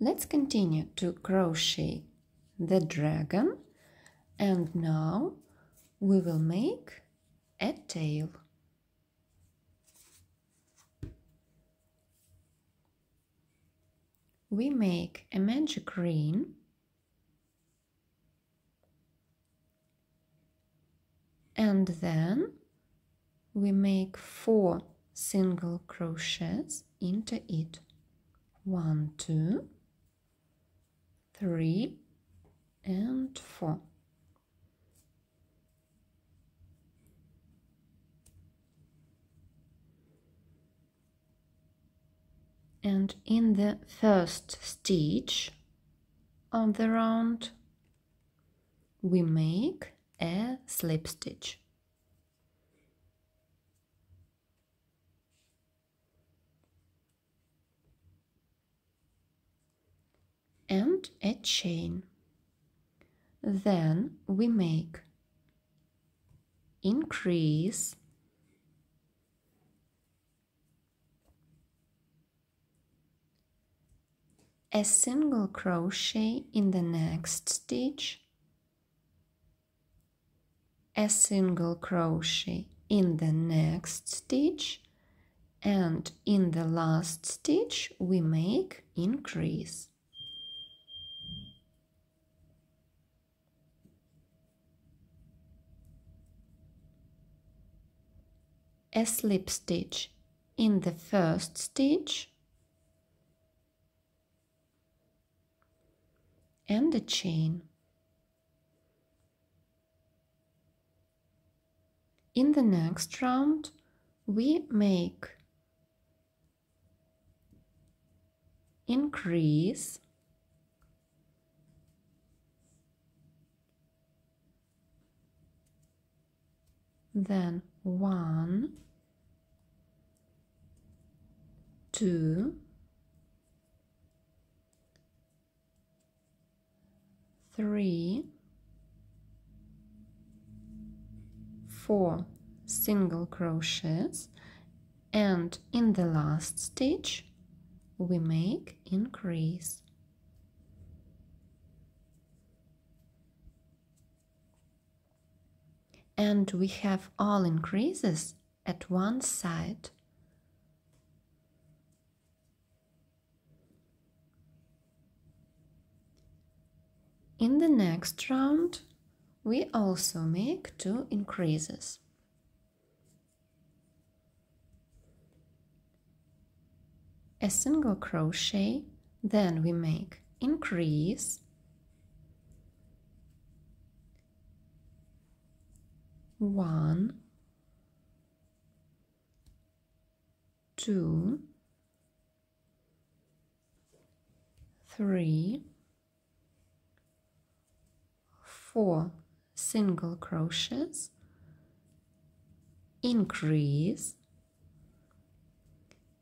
Let's continue to crochet the dragon, and now we will make a tail. We make a magic ring and then we make 4 single crochets into it. 1, 2, 3 and 4. And in the first stitch of the round we make a slip stitch. And a chain. Then we make increase, a single crochet in the next stitch, a single crochet in the next stitch, and in the last stitch we make increase. A slip stitch in the first stitch and a chain. In the next round we make increase, then 1, 2, 3, 4 single crochets, and in the last stitch we make increase. And we have all increases at one side. In the next round we also make 2 increases. A single crochet, then we make increase, one, 2, 3, 4 single crochets, increase,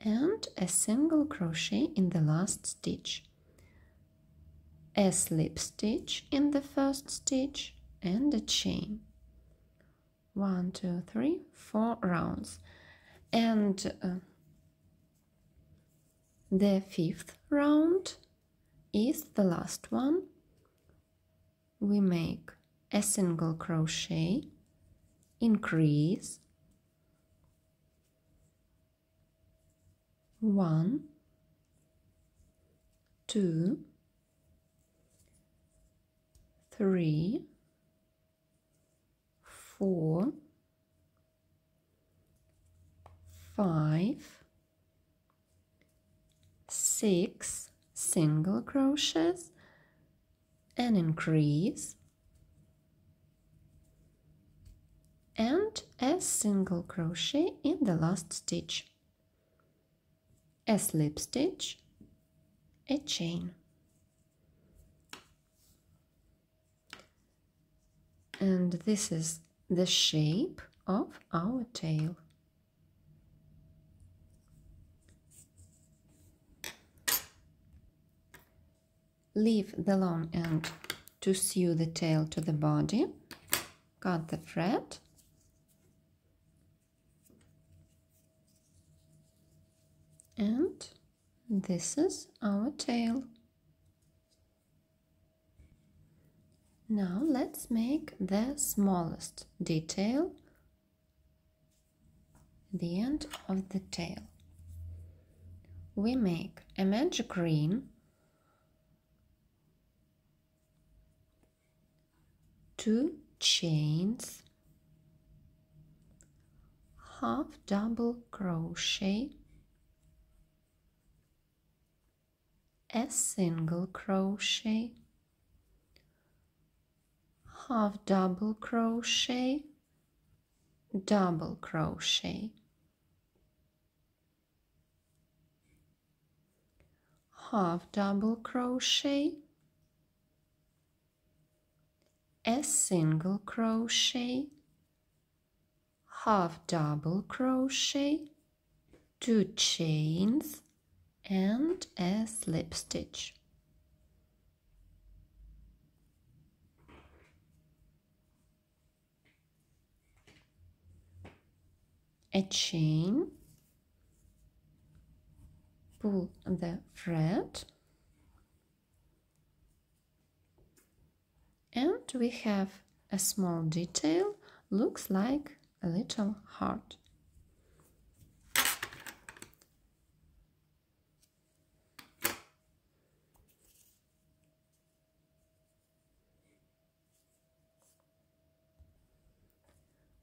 and a single crochet in the last stitch, a slip stitch in the first stitch, and a chain. 1, 2, 3, 4 rounds. And the 5th round is the last one. We make a single crochet, increase, 1, 2, 3, 4, 5, 6 single crochets, an increase, and a single crochet in the last stitch, a slip stitch, a chain. And this is the shape of our tail. Leave the long end to sew the tail to the body. Cut the thread. And this is our tail. Now let's make the smallest detail, the end of the tail. We make a magic ring, 2 chains, half double crochet, a single crochet, half double crochet, double crochet, half double crochet, a single crochet, half double crochet, 2 chains and a slip stitch. A chain, pull the thread, and we have a small detail, looks like a little heart.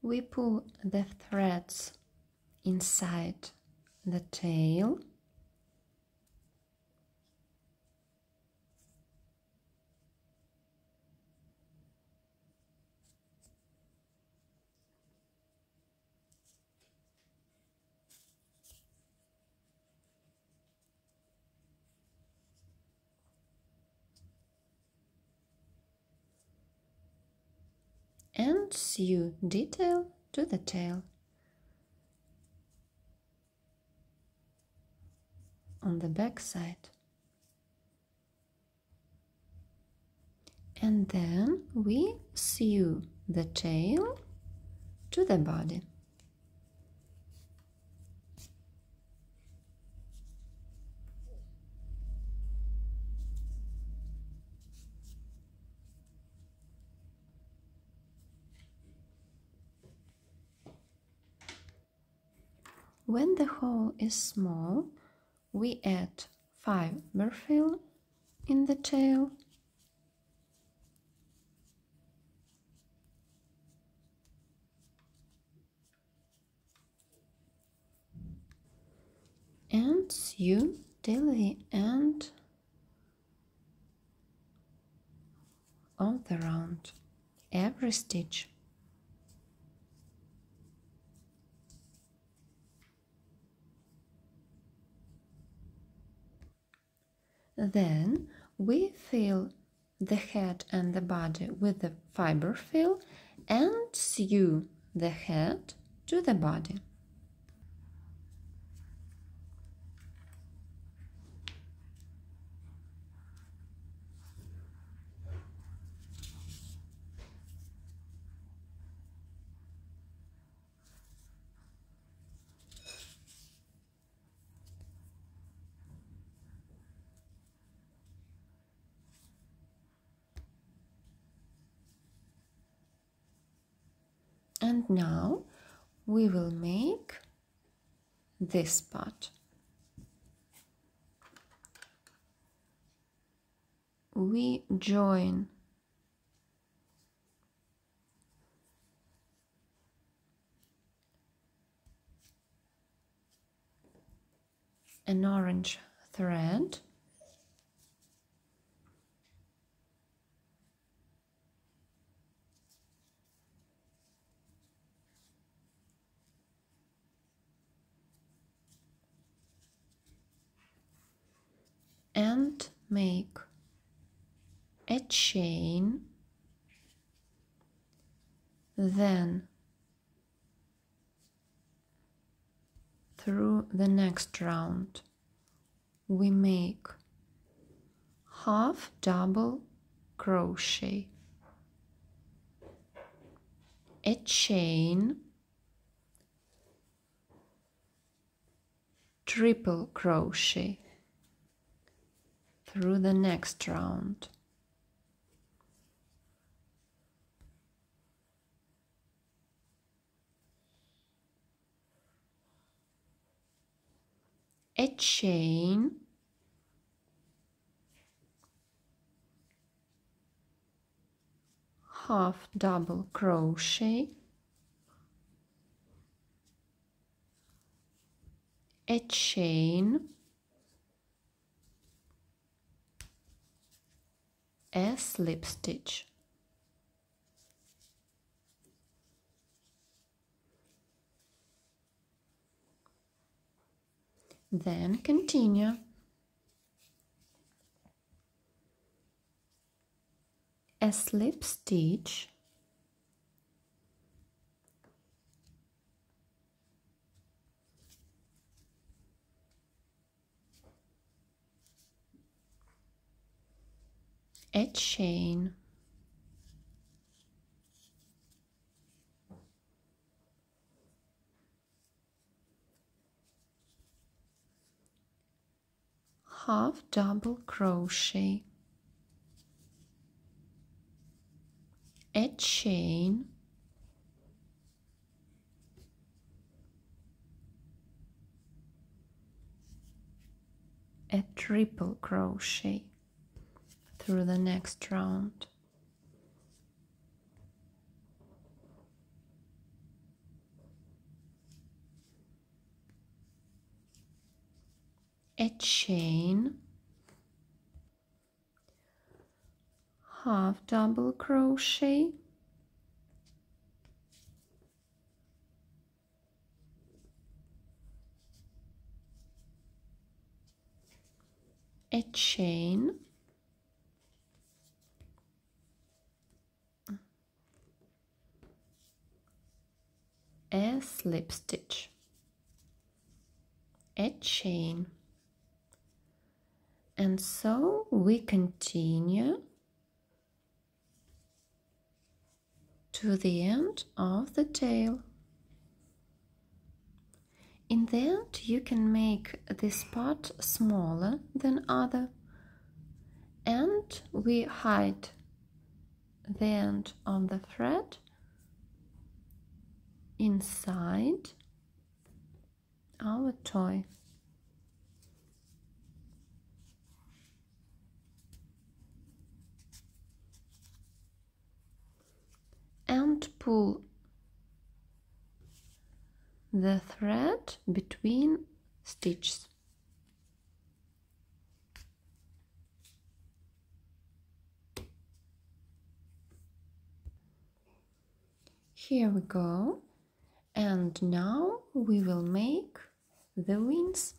We pull the threads inside the tail and sew detail to the tail. On the back side. And then we sew the tail to the body. When the hole is small, we add fiber fill in the tail and sew till the end of the round, every stitch. Then we fill the head and the body with the fiber fill and sew the head to the body. And now we will make this part. We join an orange thread and make a chain, then through the next round we make half double crochet, a chain, triple crochet through the next round, a chain, half double crochet, a chain, a slip stitch. Then continue. A slip stitch, a chain, half double crochet, a chain, a triple crochet through the next round, a chain, half double crochet, a chain, a slip stitch, a chain, and so we continue to the end of the tail. In the end, you can make this part smaller than other, and we hide the end of the thread inside our toy. And pull the thread between stitches. Here we go, and now we will make the wings.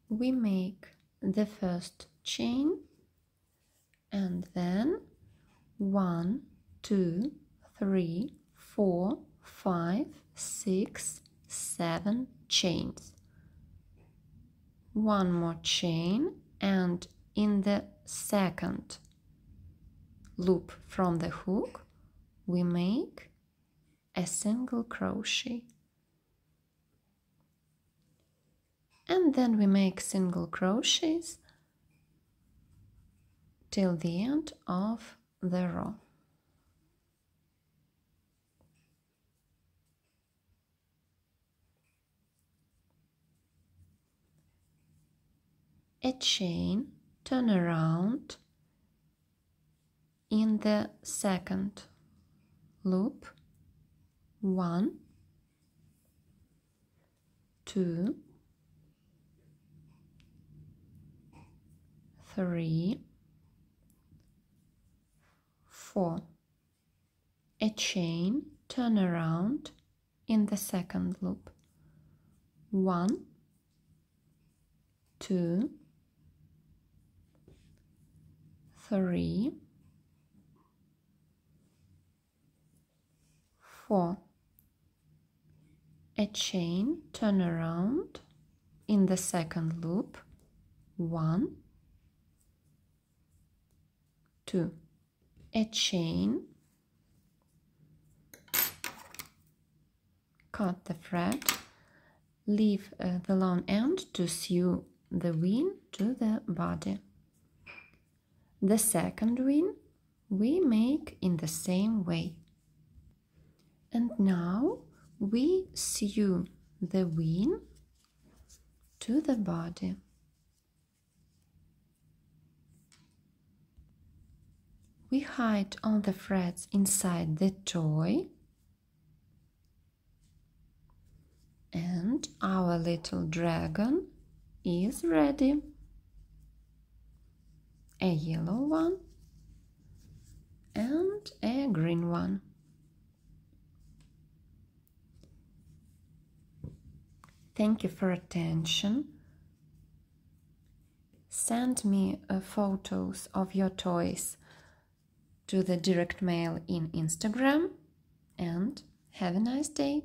We make the first chain and then 1, 2, 3, 4, 5, 6, 7 chains. One more chain, and in the second loop from the hook we make a single crochet, and then we make single crochets till the end of the row. A chain, turn around in the second loop, 1, 2, 3, 4. A chain, turn around in the second loop, 1, 2, 3, 4. A chain, turn around in the second loop, 1, 2. A chain, cut the thread, leave the long end to sew the wing to the body. The second wing we make in the same way. And now we sew the wing to the body. We hide all the threads inside the toy, and our little dragon is ready. A yellow one and a green one. Thank you for attention. Send me photos of your toys to the direct mail in Instagram, and have a nice day.